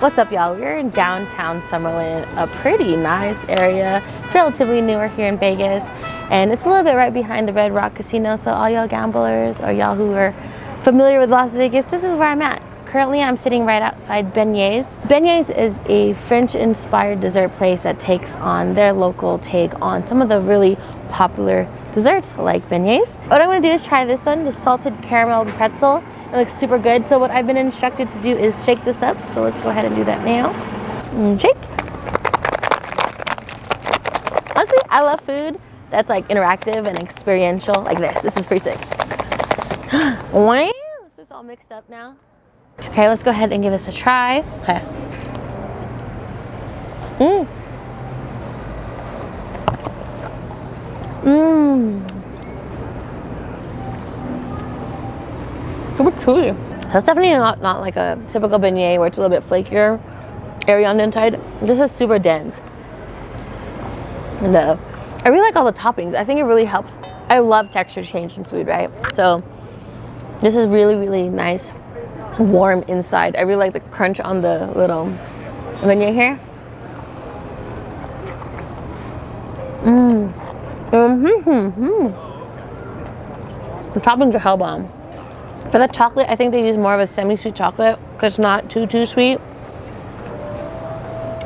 What's up, y'all? We're in downtown Summerlin, a pretty nice area. It's relatively newer here in Vegas, and it's a little bit right behind the Red Rock Casino. So all y'all gamblers or y'all who are familiar with Las Vegas, this is where I'm at. Currently, I'm sitting right outside Benyeh's. Benyeh's is a French-inspired dessert place that takes on their local take on some of the really popular desserts like beignets. What I'm gonna do is try this one, the salted caramel pretzel. It looks super good. So what I've been instructed to do is shake this up. So let's go ahead and do that now. Shake. Honestly, I love food that's like interactive and experiential like this. This is pretty sick. Wow, this is all mixed up now. Okay, let's go ahead and give this a try. Okay. Super chewy. That's definitely not like a typical beignet where it's a little bit flakier, airy on the inside. This is super dense. And I really like all the toppings. I think it really helps. I love texture change in food, right? So this is really, really nice, warm inside. I really like the crunch on the little beignet here. The toppings are hellbomb. For the chocolate, I think they use more of a semi-sweet chocolate because it's not too sweet.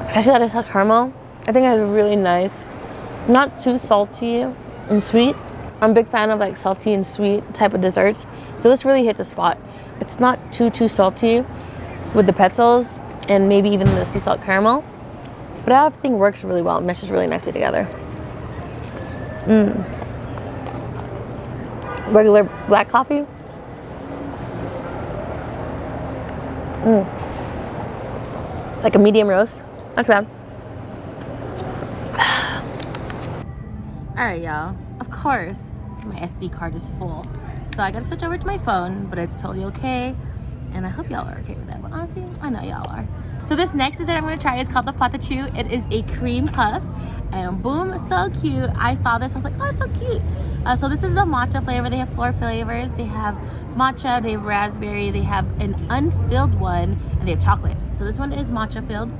Especially that it's like caramel. I think it's really nice. Not too salty and sweet. I'm a big fan of like salty and sweet type of desserts. So this really hits a spot. It's not too salty with the pretzels and maybe even the sea salt caramel. But everything works really well. It meshes really nicely together. Regular black coffee. It's like a medium roast. Not too bad. Alright, y'all. Of course, my SD card is full. So I gotta switch over to my phone, but it's totally okay. And I hope y'all are okay with that. But honestly, I know y'all are. So this next dessert I'm gonna try is called the Patachou. It is a cream puff. And boom, so cute. I saw this, I was like, oh, it's so cute. So this is the matcha flavor. They have 4 flavors. They have matcha, they have raspberry, they have an unfilled one, and they have chocolate. So this one is matcha filled.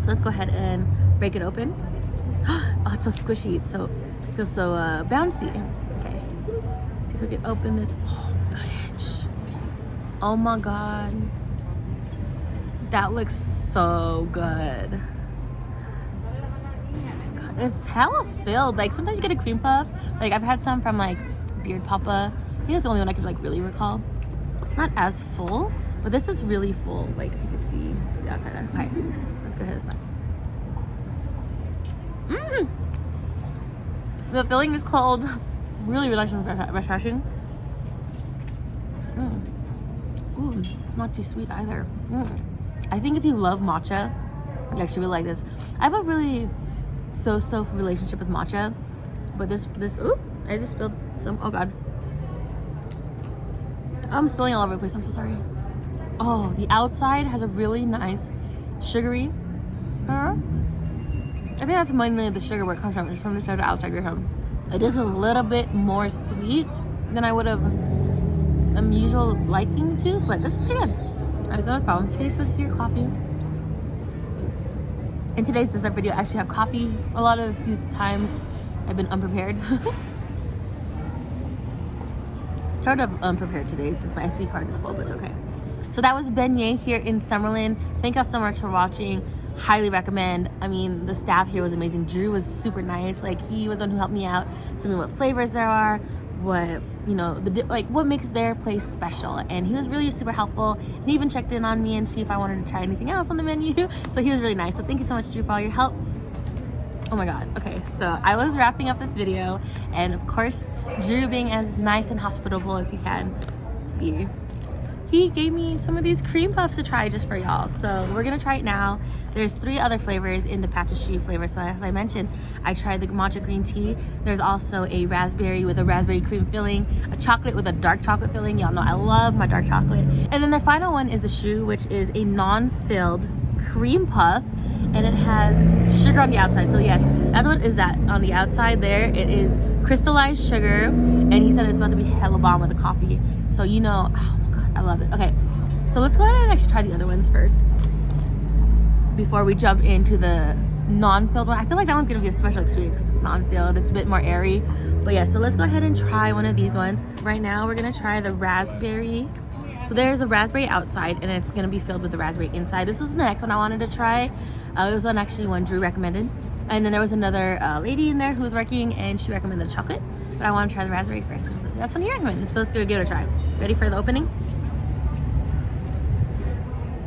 Let's go ahead and break it open. Oh, it's so squishy. It feels so bouncy. Okay, see if we can open this. Oh, bitch. Oh my God. That looks so good. God, it's hella filled. Like sometimes you get a cream puff. Like I've had some from like Beard Papa. I think that's the only one I could like really recall. It's not as full, but this is really full. Like if you could see the outside there. Okay, let's go ahead this way. The filling is cold. Really nice and refreshing. Ooh, it's not too sweet either. I think if you love matcha, you actually really like this. I have a really so relationship with matcha, but this ooh, I just spilled some. Oh God. I'm spilling all over the place. I'm so sorry. Oh, the outside has a really nice sugary. I think that's mainly the sugar where it comes from. It's from the side of outside your home. It is a little bit more sweet than I would have usual liking to, but this is pretty good. Alright, no problem. Should you switch to your coffee? In today's dessert video, I actually have coffee. A lot of these times, I've been unprepared. Sort of unprepared today since my SD card is full, but it's okay. So that was Benyeh here in Summerlin. Thank y'all so much for watching. Highly recommend. I mean, the staff here was amazing. Drew was super nice. Like he was the one who helped me out, tell me what flavors there are, what what makes their place special. And he was really super helpful. And he even checked in on me and see if I wanted to try anything else on the menu. So he was really nice. So thank you so much, Drew, for all your help. Oh my God. Okay, so I was wrapping up this video, and of course, Drew, being as nice and hospitable as he can be, he gave me some of these cream puffs to try just for y'all. So we're gonna try it now. There's 3 other flavors in the Patachou flavor. So as I mentioned, I tried the matcha green tea. There's also a raspberry with a raspberry cream filling, a chocolate with a dark chocolate filling. Y'all know I love my dark chocolate. And then the final one is the choux, which is a non-filled cream puff, and it has sugar on the outside. So yes, that's what is that on the outside there. It is crystallized sugar, and he said it's about to be hella bomb with the coffee. So you know, oh my God, I love it. Okay, so let's go ahead and actually try the other ones first. before we jump into the non-filled one. I feel like that one's gonna be a special experience because it's non-filled. It's a bit more airy. But yeah, so let's go ahead and try one of these ones. Right now, we're gonna try the raspberry. So there's a raspberry outside, and it's gonna be filled with the raspberry inside. This was the next one I wanted to try. It was actually one Drew recommended. And then there was another lady in there who was working, and she recommended chocolate. But I want to try the raspberry first because that's what he recommended. So let's go give it a try. Ready for the opening?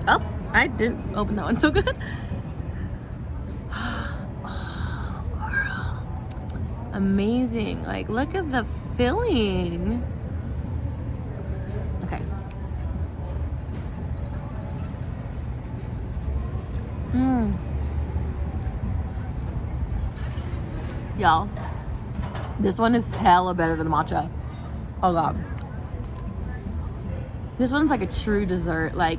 Oh, I didn't open that one so good. Oh, girl. Amazing. Like, look at the filling. Okay. Y'all, this one is hella better than matcha. Oh god, this one's like a true dessert. Like,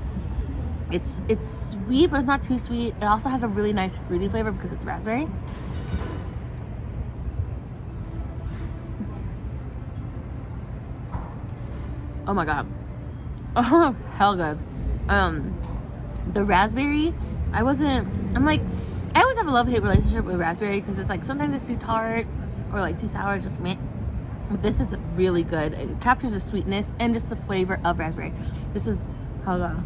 it's sweet, but it's not too sweet. It also has a really nice fruity flavor because it's raspberry. Oh my god, oh hell good. The raspberry, I always have a love-hate relationship with raspberry because it's like sometimes it's too tart or like too sour. It's just meh. But this is really good. It captures the sweetness and just the flavor of raspberry. This is hella.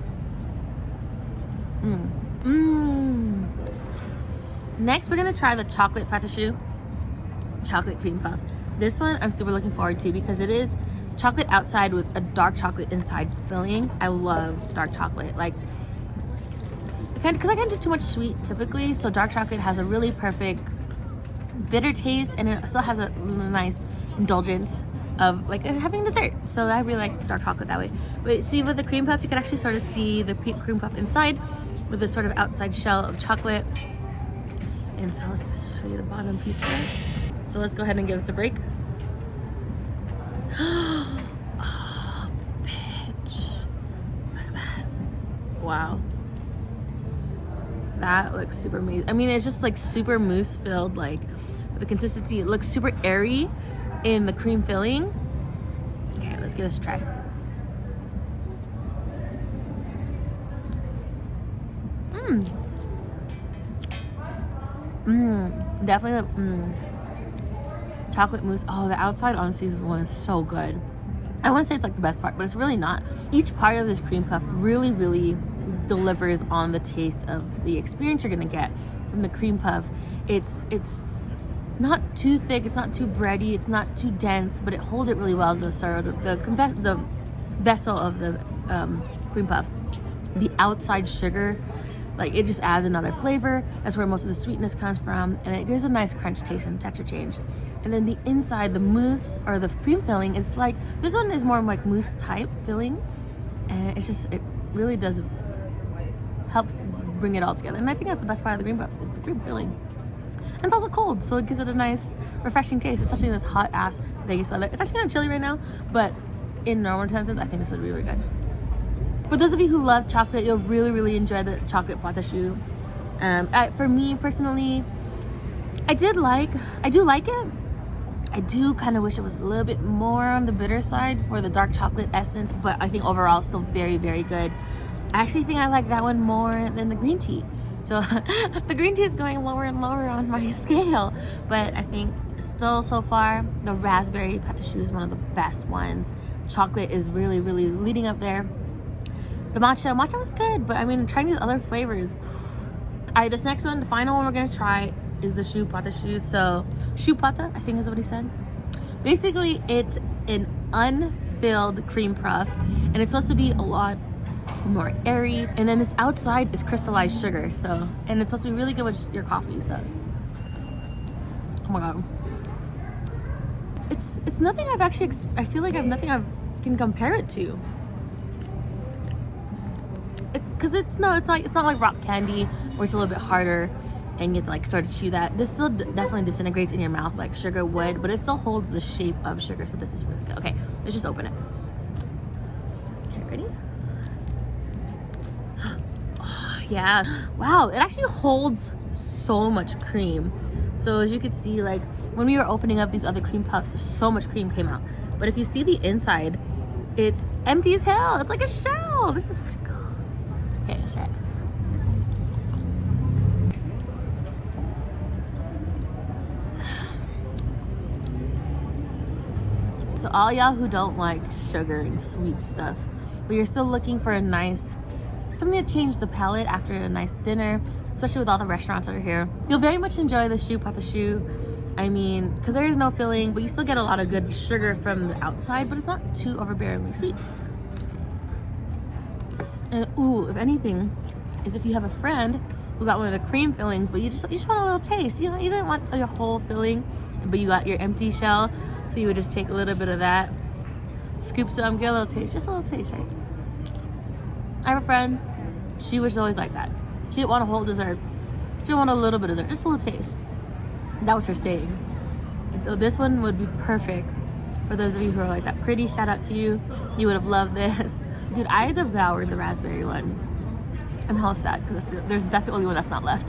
Next, we're gonna try the chocolate patachou, chocolate cream puff. This one I'm super looking forward to because it is chocolate outside with a dark chocolate inside filling. I love dark chocolate. Like, because I can't do too much sweet typically, so dark chocolate has a really perfect bitter taste, and it still has a nice indulgence of like having dessert. So I really like dark chocolate that way. But see, with the cream puff, you can actually sort of see the cream puff inside with this sort of outside shell of chocolate. And so let's show you the bottom piece of it. So let's go ahead and give this a break. Oh, bitch. Look at that. Wow. That looks super amazing. I mean, it's just like super mousse filled, like the consistency. It looks super airy in the cream filling. Okay, let's give this a try. Definitely chocolate mousse. Oh, the outside honestly one is so good. I wouldn't say it's like the best part, but it's really not. Each part of this cream puff really delivers on the taste of the experience you're gonna get from the cream puff. It's not too thick, it's not too bready, it's not too dense, but it holds it really well as the vessel of the cream puff. The outside sugar, like, it just adds another flavor. That's where most of the sweetness comes from, and it gives a nice crunch taste and texture change. And then the inside, the mousse or the cream filling, is like, this one is more like mousse type filling, and it really does helps bring it all together. And I think that's the best part of the cream puff, is the cream filling. And it's also cold, so it gives it a nice refreshing taste, especially in this hot ass Vegas weather. It's actually kind of chilly right now, but in normal senses, I think this would be really good. For those of you who love chocolate, you'll really enjoy the chocolate patachou. For me personally, I do like it. I do kind of wish it was a little bit more on the bitter side for the dark chocolate essence, but I think overall it's still very good. I actually think I like that one more than the green tea. So the green tea is going lower and lower on my scale, but I think still so far the raspberry patachou is one of the best ones. Chocolate is really leading up there. The matcha was good, but I mean, trying these other flavors. All right, this next one, the final one we're gonna try is the choux patachou. So choux pata, I think is what he said. Basically, it's an unfilled cream puff, and it's supposed to be a lot more airy, and then this outside is crystallized sugar, so, and it's supposed to be really good with your coffee. So, oh my god, it's nothing I've actually I feel like I've nothing I can compare it to, because it's not like rock candy where it's a little bit harder and you have to like sort of chew that. This still definitely disintegrates in your mouth like sugar would, but it still holds the shape of sugar, so this is really good. Okay, let's just open it. Okay, ready? Yeah, wow, it actually holds so much cream. So as you can see, like when we were opening up these other cream puffs, there's so much cream came out, but if you see the inside, it's empty as hell. It's like a shell. This is pretty cool. Okay, let's try it. So all y'all who don't like sugar and sweet stuff, but you're still looking for a nice, something to change the palate after a nice dinner, especially with all the restaurants over here, you'll very much enjoy the choux patachou. I mean, because there is no filling, but you still get a lot of good sugar from the outside, but it's not too overbearingly sweet. And ooh, if anything, is if you have a friend who got one of the cream fillings, but you just want a little taste. You know, you didn't want your whole filling, but you got your empty shell, so you would just take a little bit of that, scoop some, get a little taste, just a little taste, right? I have a friend, she was always like that. She didn't want a whole dessert. She didn't want a little bit of dessert, just a little taste. That was her saying. And so this one would be perfect for those of you who are like that. Pretty, shout out to you. You would have loved this. Dude, I devoured the raspberry one. I'm hella sad because that's the only one that's not left.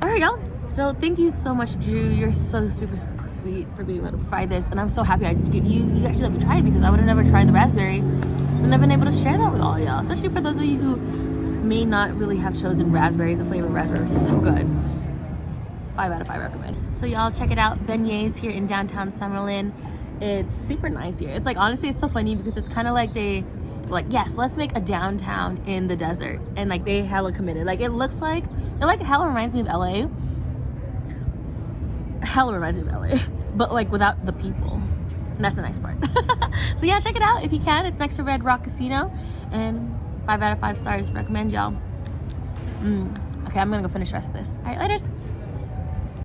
All right, y'all. So thank you so much, Drew. You're so super sweet for being able to try this, and I'm so happy you actually let me try it, because I would have never tried the raspberry and I've been able to share that with all y'all, especially for those of you who may not really have chosen raspberries. The flavor of raspberry is so good. 5 out of 5 recommend. So y'all check it out. Benyeh's here in downtown Summerlin. It's super nice here. It's like, honestly, it's so funny because it's kind of like they like, yes, let's make a downtown in the desert, and like they hella committed. Like it hella reminds me of LA. Hella reminds me of LA, but like without the people. And that's the nice part. So yeah, check it out if you can. It's next to Red Rock Casino, and 5 out of 5 stars recommend, y'all. Okay, I'm gonna go finish the rest of this. All right, laters.